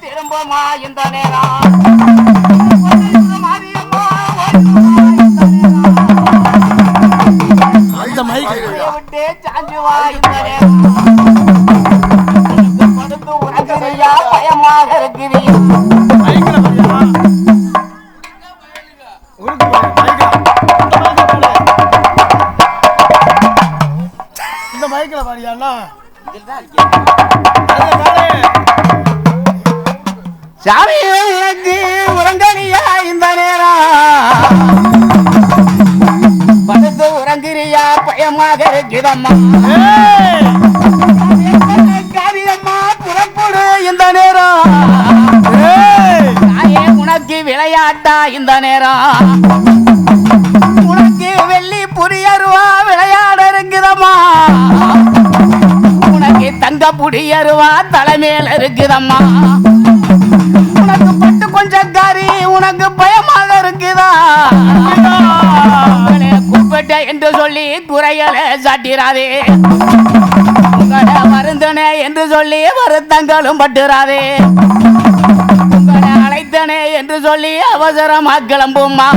திரும்பமா இந்த நேரம் விட்டு சாஞ்சுவா இந்த நேரம் படுத்து உனக்குறியா பயமாக இருக்கிறீங்க. இந்த மைக்கில் பாடியா சாமி உறங்கலியா இந்த நேரம் படுத்து உறங்குறியா பயமாக இருக்குதம்மா. காரியம்மா புறப்படு இந்த நேரம் தாயே உனக்கு விளையாட்டா இந்த நேரம் உனக்கு வெள்ளி புரியருவா விளையாட இருக்குதம்மா. உனக்கு தங்க புடியருவா தலைமையில இருக்குதம்மா. உனக்கு பட்டு கொஞ்சம் காரி உனக்கு பயமாக இருக்குதா. கூப்பிட்ட என்று சொல்லி குறைகளை சாட்டிராதே. உங்களை வருந்தனே என்று சொல்லி வருத்தங்களும் பட்டுறாதே. உங்களை அழைத்தனே என்று சொல்லி அவசரமா கிளம்புமா.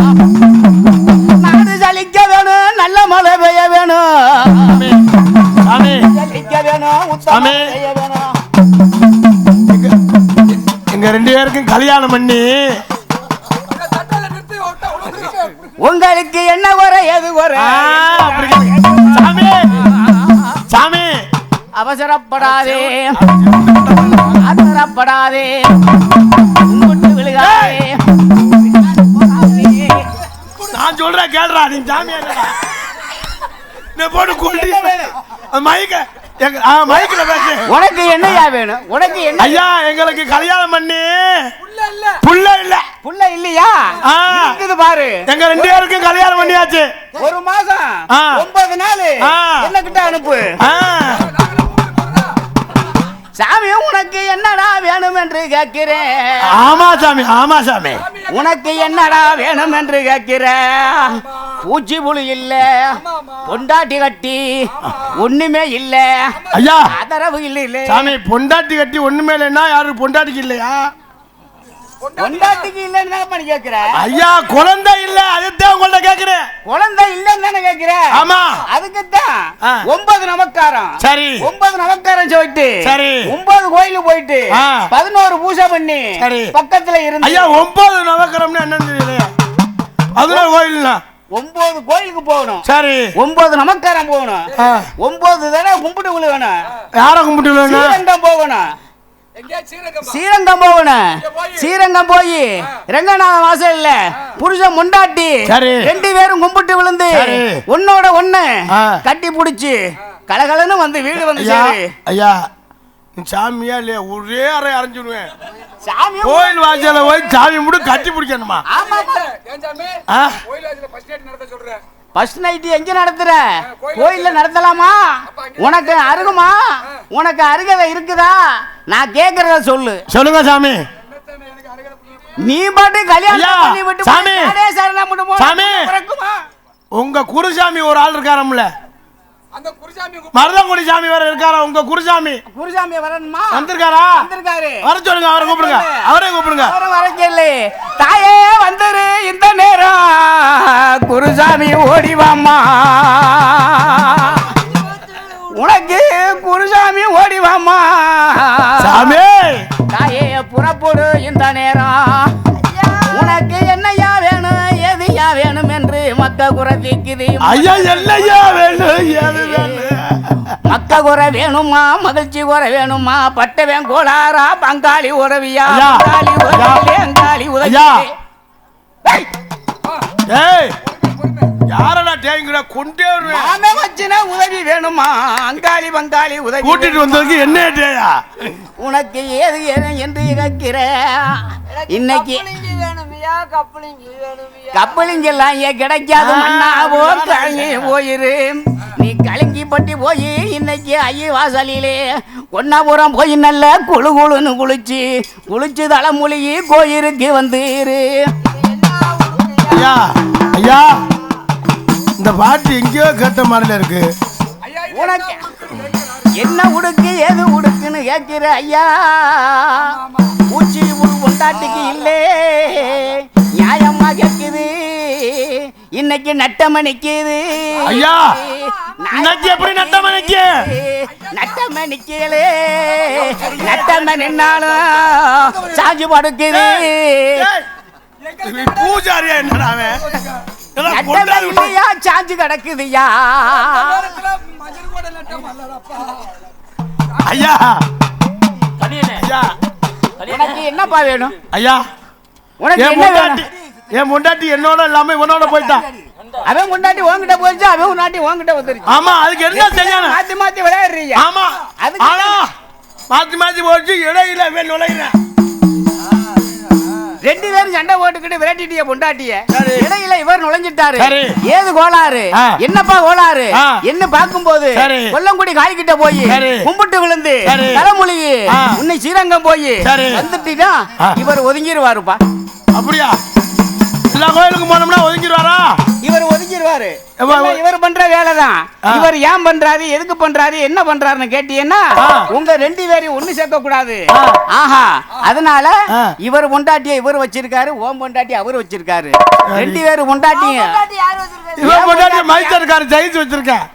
நாடு சலிக்க வேணும், நல்ல மழை பெய்ய வேணும், சலிக்க வேணும், உத்தம செய்ய வேணும். எங்க 2 பேருக்கும் கல்யாணம் பண்ணி உங்களுக்கு என்ன குறை எது குறை? சாமி சாமி அவசரப்படாதே, அவசரப்படாதே, விழுகாதே. நான் சொல்றேன் கேள்றா. நீ சாமியா நீ போட்டு கொண்டு மைக்க மைக்ல பேசு. உனக்கு என்னையா வேணும்? உனக்கு என்ன? ஐயா எங்களுக்கு கல்யாணம் பண்ணி புள்ள இல்ல. புள்ள இல்லையா? இருக்குது பாரு. எங்க 2 பேருக்கும் கல்யாணம் பண்ணியாச்சு. 1 மாசம் 9 நாள் என்ன கிட்ட அனுப்பு. சாமி உனக்கு என்னடா வேணும் என்று கேட்கிறேன். ஆமா சாமி, ஆமா சாமி. உனக்கு என்னடா வேணும் என்று கேட்கிறேன். பூச்சி புழு இல்ல, பொண்டாட்டி கட்டி ஒண்ணுமே இல்ல. ஐயா ஆதரவு இல்ல சாமி. பொண்டாட்டி கட்டி ஒண்ணுமே இல்லைன்னா யாரு பொண்டாட்டிக்கு இல்லையா? பொண்டாட்டிக்கு இல்லன்னு பண்ணி கேக்குற. ஐயா குழந்தை இல்ல, அதுதான் உங்கள்ட்ட கேக்குறேன். குழந்தை இல்லன்னு தானே கேக்குற? ஆமா. அதுக்குத்தான் 9 நமஸ்காரம். சரி 9 நமஸ்காரம் சொல்லிட்டு சரி 9 கோயிலுக்கு போயிட்டு 11 பூஜை பண்ணி சரி பக்கத்துல இருந்து. ஐயா 9 நவக்கிரம்னு என்னன்னு தெரியல. 11 கோயில்னா 9 கோயிலுக்கு போகணும். சரி 9 நமஸ்காரம் போகணும். 9 தடவை கும்பிட்டு விழுகணும். யார கும்பிட்டு விழுகணும்? ஸ்ரீரங்கம் போகணும். ஸ்ரீரங்கம் போகணும். ஸ்ரீரங்கம் போய் ரங்கநாத வாசல்ல புருஷன் முண்டாட்டி 2 பேரும் கும்பிட்டு விழுந்து ஒன்னோட ஒண்ணு கட்டி பிடிச்சு கலகலன்னு வந்து வீடு வந்து சேரு. ஐயா சாமியா இல்லையா? ஒரே அறை அரைஞ்சிடுவேன். சாமி கோயில் வாசல போய் சாமி மட்டும் கட்டி பிடிக்கணுமா? ஃபர்ஸ்ட் நைட் எங்க நடத்துற? கோயில்ல நடத்தலாமா? உனக்கு அருகுமா? உனக்கு அருகதை இருக்குதா? நான் கேக்குறத சொல்லு. சொல்லுங்க சாமி. நீ பாட்டு கல்யாணம் பண்ணி விட்டு சாமி சாமி பிறக்குமா? உங்க குருசாமி ஒரு ஆள் இருக்காரம்ல, அந்த குருசாமி மருதங்குடி சாமி வேற இருக்காரா? உங்க குருசாமி வரணுமா? வந்திருக்காரா? வந்திருக்காரு. வர சொல்லுங்க, அவரை கூப்பிடுங்க. அவரே கூப்பிடுங்க. வர சொல்லு. தாயே வந்துரு இந்த நேரம் குருசாமி ஓடிவாமா. உனக்கு குருசாமி ஓடிவாமா. சாமி தாயே புறப்படு இந்த நேரம். உனக்கு என்னையா வேணும், எதையா வேணும் என்று மக்க குறை தீக்குது. ஐயா என்னையா வேணும், எது வேணும்? மக்க குறை வேணுமா, மகிழ்ச்சி குறை வேணுமா, பட்டவன் கோளாரா, பங்காளி உறவியா, பங்காளி உறவிலே அங்காளி உதவியா. ஏய் யாரடா டேங்கடா கொண்டே வருவே? நாமே வச்சினா உதவி வேணுமா, அங்காளி பங்காளி உதவி கூட்டிட்டு வந்ததுக்கு என்ன டேயா? உனக்கு ஏது என்று கேட்கிற. இன்னைக்கு கப்பலிங்கெல்லாம் கிடைக்காது மண்ணாவோ கலங்கி போயிரு. நீ கலங்கி பட்டி போய் இன்னைக்கு ஐய வாசலிலே ஒன்னாபுரம் போய் நல்ல குழு குழுன்னு குளிச்சு தலைமொழி கோயிலுக்கு வந்துரு. ஐயா ஐயா இந்த பாட்டு எங்கேயோ கேட்ட மாதிரில இருக்கு. உனக்கு என்ன உடுக்கு எது உடுக்குன்னு கேட்கிற ஐயா பூச்சி பொண்டாட்டிக்கு இல்லே நியாயமா கேட்குது இன்னைக்கு நட்டம நிக்குது ஐயா இன்னைக்கு எப்படி நட்டம நிக்கு நட்டம நிக்கலே நட்டம நின்னாலும் சாஞ்சு படுக்குது பூஜாரியா என்னடா நட்டம இல்லையா சாஞ்சு கிடக்குதுயா ஐயா உனக்கு என்னப்பா வேணும் ஐயா உனக்கு என்ன வேணும் என் பொண்டாட்டி என்னோட இல்லாம இவனோட போயிட்டான் அவன் முன்னாடி உன்கிட்ட போயிடுச்சு அவன் முன்னாடி உன்கிட்ட வந்துருச்சு ஆமா அதுக்கு என்ன செய்யணும் மாத்தி மாத்தி விளையாடுறீங்க ஆமா ஆனா மாத்தி மாத்தி போச்சு இடையில இவன் நுழையிறேன் ரெண்டு பேரும் சண்டை போட்டுக்கிட்டு விரட்டிட்டிய பொண்டாட்டிய இடையில இவர் நுழைஞ்சிட்டாரு ஏது கோளாறு என்னப்பா கோளாறு என்ன பார்க்கும்போது கொல்லங்குடி காய்கிட்ட போய் கும்பிட்டு விழுந்து தலைமொழி உன்னை ஸ்ரீரங்கம் போய் வந்துட்டா இவர் ஒதுங்கிடுவாருப்பா அப்படியா எல்லா கோயிலுக்கும் போனோம்னா ஒதுங்கிடுவாரா இவர் ஒதுங்கிடுவாரு இவர் பண்ற வேலைதான் இவர் ஏன் பண்றாரு எதுக்கு பண்றாரு என்ன பண்றாருன்னு கேட்டீங்கன்னா உங்க ரெண்டு பேரையும் ஒண்ணு சேர்க்க கூடாது ஆஹா அதனால இவர் பொண்டாட்டிய இவர் வச்சிருக்காரு ஓம் பொண்டாட்டி அவர் வச்சிருக்காரு ரெண்டு பேரும் பொண்டாட்டிய இவர் பொண்டாட்டிய மைத்தர்காரு ஜெயிச்சு வச்சிருக்கேன்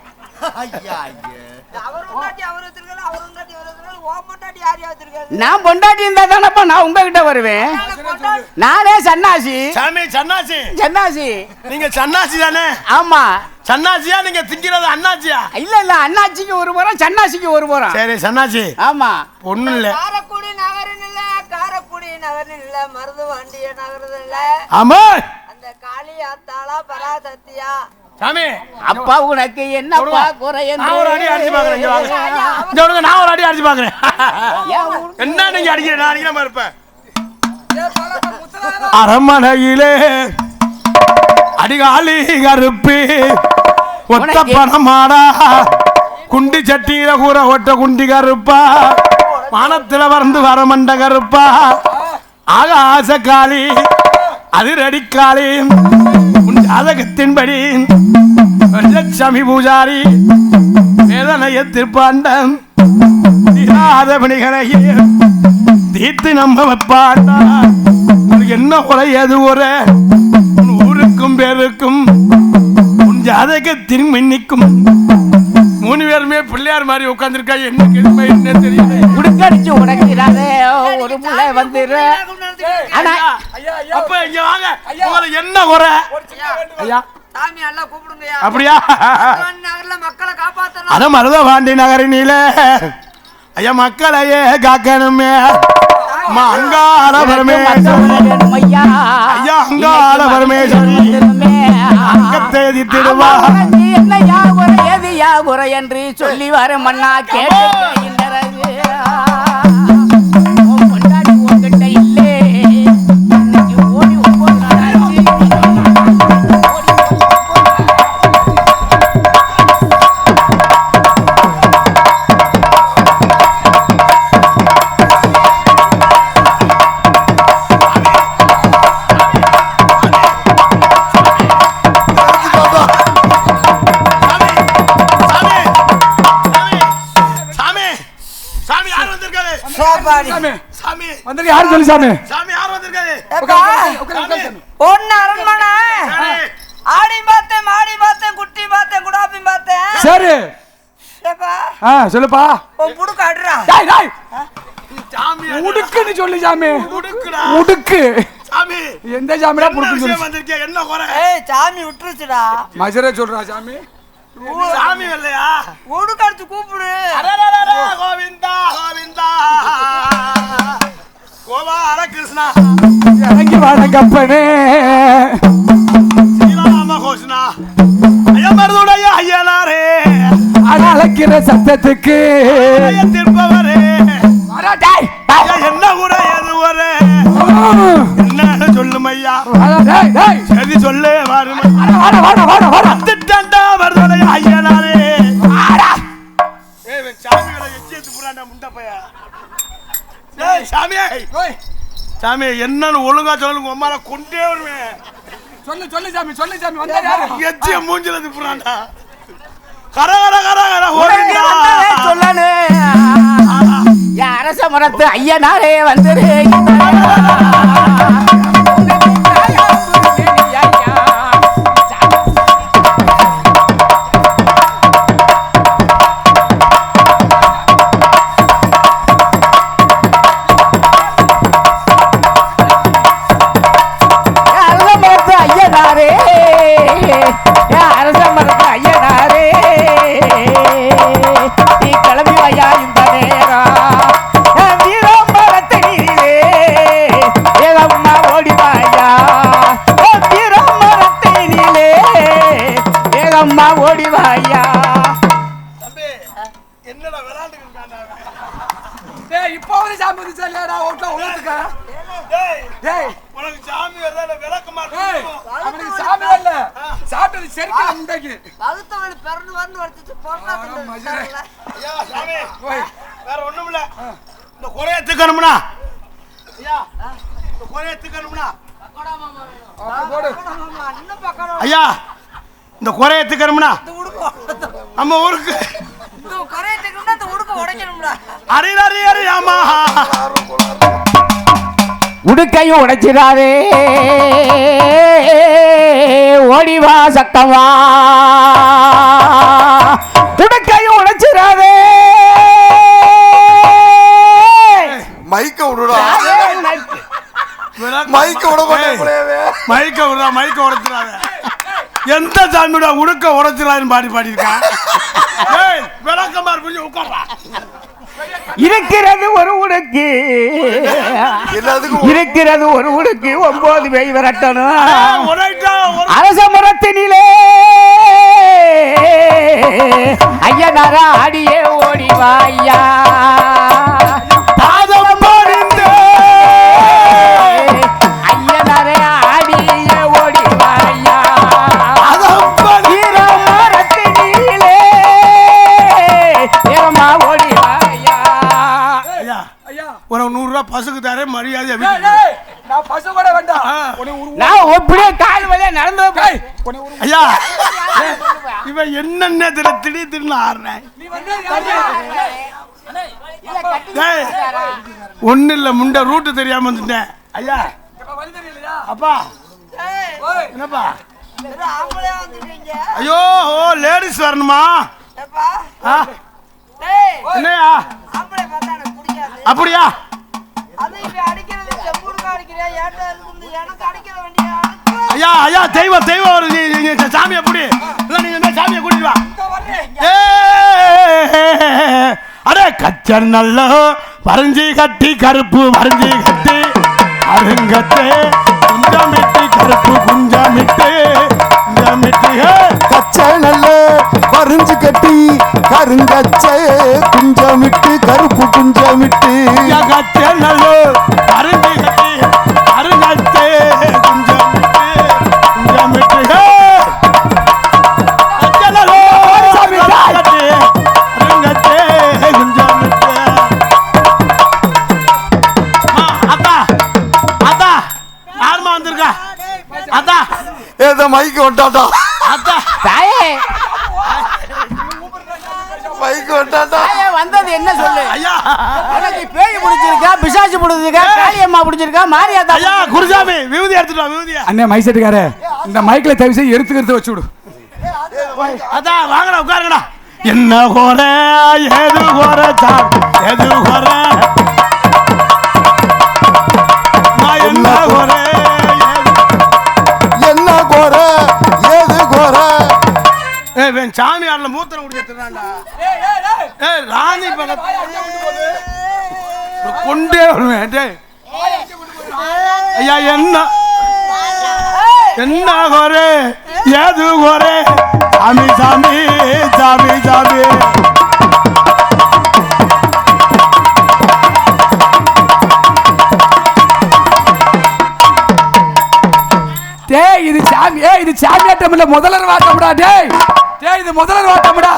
நான் பொண்டாட்டி இருந்தா தானப்பா நான் உங்ககிட்ட வருவேன் நானே சன்னாசி சன்னாசி சன்னாசி நீங்க சன்னாசி தானே ஆமா சன்னாசியா நீங்க திங்கிறது அண்ணாச்சியா இல்ல இல்ல அண்ணாச்சிக்கு ஒரு போறோம் சன்னாசிக்கு ஒரு போறோம் சரி சன்னாசி ஆமா ஒண்ணும் இல்ல காரக்குடி நகரில் இல்ல காரக்குடி நகரில் இல்ல மருதுவாண்டிய நகரில் இல்ல ஆமா அந்த காளி ஆத்தாளா பராசத்தியா சாமி அப்பா உனக்கு என்னப்பா குறை நான் ஒரு அடி அடிச்சு பாக்குறேன் நான் ஒரு அடி அடிச்சு பாக்குறேன் என்ன நீங்க அடிக்கிறேன் நான் அடிக்கிற மாதிரி இருப்பேன் அரமனையிலே அடிகாலி கருப்பு ஒத்த பணமாடா குண்டி சட்டியில கூற ஒட்ட குண்டி கருப்பா வானத்துல வறந்து வரமண்ட கருப்பா ஆகாச காளி அதிரடிக்காளி உன் ஜாதகத்தின்படி லட்சுமி பூஜாரி வேதனைய திருப்பாண்டம் பணிகளையே தீர்த்து நம்ம வைப்பாண்டா உனக்கு என்ன குறை எது ஒரு ஊருக்கும் பேருக்கும் உன் ஜாதகத்தின் மின்னிக்கும் மூணு பேருமே பிள்ளையார் மாதிரி உட்கார்ந்துருக்கா என்ன கேள்வி என்ன தெரியல உடுக்கடிச்சு உடைக்கிறாரே ஒரு முளை வந்துரு அப்ப இங்க வாங்க உங்களுக்கு என்ன குறை ஐயா சாமி எல்லாம் கூப்பிடுங்கயா அப்படியா நகர்ல மக்களை காப்பாத்தணும் அத மருதபாண்டி நகரினில ஐயா மக்களையே காக்கணுமே அங்காள பரமேஸ்வரி ஐயா அங்காள பரமேஸ்வரி அங்கத்தை எதிர்த்திடுவா என்னையா குறை எதுயா குறை என்று சொல்லி வர மண்ணா கேட்டு பொண்டாட்டி உங்ககிட்ட இல்லே இன்னைக்கு ஓடி 9 நாள் ஆச்சு ஒன்னு அரண்மனை ஆடி பார்த்தேன் மாடி பார்த்தேன் குட்டி பார்த்தேன் குடாப்பி பார்த்தேன் சரி சொல்லுப்பா புடுக்கு அடுறா உடுக்குன்னு சொல்லு சாமி உடுக்கு சாமி எந்த சாமிடா புடுக்கு சொல்லு என்ன குறை ஏய் சாமி விட்டுருச்சுடா மஜரே சொல்றா சாமி சாமி இல்லையா உடுக்கு அடிச்சு கூப்பிடு கோவிந்தா கோவிந்தா கோபால கிருஷ்ணா இறங்கி வாட கப்பனே ஸ்ரீராம கோஷ்ணா ஐயா மருதுடைய ஐயனாரே அழகிற சத்தத்துக்கு திருப்பவரே என்ன கூட எது ஒரு என்ன சொல்லும் ஐயா சரி சொல்லு வந்துட்டா மருதுடைய ஐயனாரே சாமிகளை எச்சியத்து புறாண்டா முண்டப்பையா சாமி என்னன்னு ஒழுங்கா சொல்லுங்க உமால கொண்டே வருவேன் சொல்லு சாமி வந்தா யாரு எச்சிய மூஞ்சில திப்புறான்டா கர கர கர கர ஓடி அரச மரத்து ஐயனாரே வந்துரு ஐயா இந்த குறைய எத்துக்கணும்னா நம்ம ஊருக்கு உடுக்கையும் உடைச்சிடாரே ஓடிவா சக்கவா உடுக்கையும் உடைச்சிடாரே மைக்க விடுடா மைக்க விட மைக்க விடுறா மைக்க உடைச்சிடாத எந்த சாமியோட உடுக்க உடைச்சிடாதுன்னு பாடியிருக்கான் விளக்கமாறு புரிஞ்சு உட்கார்றா இருக்கிறது ஒரு உடுக்கு இருக்கிறது ஒரு உடுக்கு 9 பேய் விரட்டணும் அரச மரத்தினிலே ஐயனார ஆடியே ஓடிவா ஐயா பாதம் போடுங்க ஐயனார ஆடியே ஓடிவா ஐயா மரத்தினிலே ஏமா ஓடிவா உனக்கு 100 ரூபாய் பசுக்கு தர மரியாதை நான் பசு கூட வேண்டாம் நான் அப்படியே கால் வழியா நடந்து ஐயா இவன் என்னன்னு திடீர்னு ஆடுறேன் ஒண்ணு இல்ல முண்ட ரூட்டு தெரியாம வந்துட்டேன் ஐயா அப்பா என்னப்பா ஐயோ லேடிஸ் வரணுமா என்னையா அப்படியா ஐயா ஐயா தெய்வம் தெய்வம் ஒரு சாமி எப்படி இல்ல நீங்க சாமியை கூட்டிட்டு வா அடே கச்சர் நல்ல வரைஞ்சி கட்டி கருப்பு வரைஞ்சி கட்டி அருங்கத்தே குஞ்சமிட்டு கருப்பு குஞ்சமிட்டு கச்சை நல்ல வரைஞ்சு கட்டி கருங்கச்சை குஞ்சமிட்டு கருப்பு குஞ்சமிட்டு கச்சை நல்ல வரைஞ்சி கட்டி அருங்கத்தே குஞ்சமிட்டு குஞ்சமிட்டு மைக்கு ஒட்டாட்டா மைக்கு ஒட்டாட்டா வந்தது என்ன சொல்லு ஐயா எனக்கு பேய் பிடிச்சிருக்கா பிசாசு பிடிச்சிருக்கா காளியம்மா பிடிச்சிருக்கா மாரியாத்தா ஐயா குருசாமி விபூதி எடுத்துட்டு வா விபூதி அண்ணே மைசெட்டுக்காரே இந்த மைக்ல தயவு செய்து எடுத்து வச்சு விடு அதான் வாங்கடா உட்காருங்கடா என்ன கோர ஏது கோர எது கோர நான் என்ன கோர என்ன கோர ஏது கோர சாமி ஆடல மூத்திரம் குடிச்சிட்டுறான்டா ராணி கொண்டே வருவேன் ஐயா என்ன என்ன கோரே ஏது கோரே சாமி சாமி சாமி சாமி டேய் இது சாமி இது சாமியாட்டம் இல்ல முதலர் வாட்டம்டா டேய் இது முதலர் வாட்டம்டா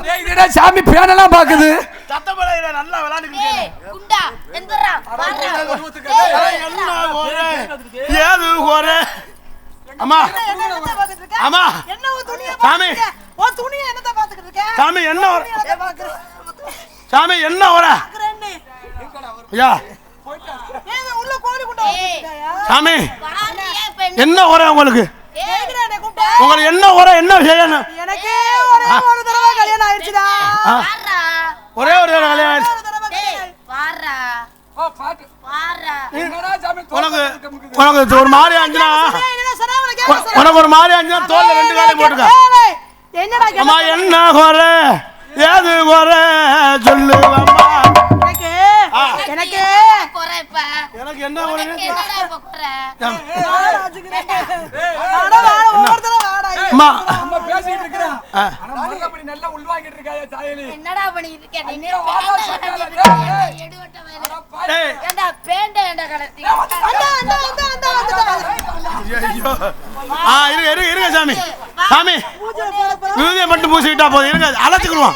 டேய் இதுடா சாமி பேனெல்லாம் பாக்குது சத்தமலையில நல்லா விளையாடுங்க குண்டா எந்திரா என்ன கோரே ஏது கோரே அம்மா அம்மா என்ன துணியை சாமி ஓ துணியை என்னத பாத்துக்கிட்டு இருக்க சாமி என்ன சாமி என்ன உரை ஐயா உள்ள கோழி குண்டா சாமி என்ன உரை உங்களுக்கு உங்களுக்கு என்ன உரை என்ன செய்யணும் எனக்கு ஒரே ஒரு தடவை கல்யாணம் ஆயிடுச்சுடா ஒரே ஒரு தடவை கல்யாணம் ஆயிடுச்சு உனக்கு உனக்கு ஒரு மாதிரி ஆச்சுன்னா உனக்கு ஒரு மாதிரி ஆச்சுன்னா தோல்ல 2 காலையும் போட்டுக்க என்னடா அம்மா என்ன குறை ஏது குறை சொல்லு அம்மா எனக்கு எனக்கு என்ன குறை அம்மா நம்ம பேசிட்டு இருக்கறோம் ஆனா மறுபடி நல்லா உள்வாங்கிட்டு இருக்காயா சாயலி என்னடா பண்ணிட்டு இருக்க நீ எடுவட்ட வேலை டேய் ஏண்டா பேண்ட ஏண்டா கலத்தி ஐயோ இருங்க சாமி சாமி விழுதியை மட்டும் பூசிக்கிட்டா போதும் இருங்க அழைச்சிக்கிடுவோம்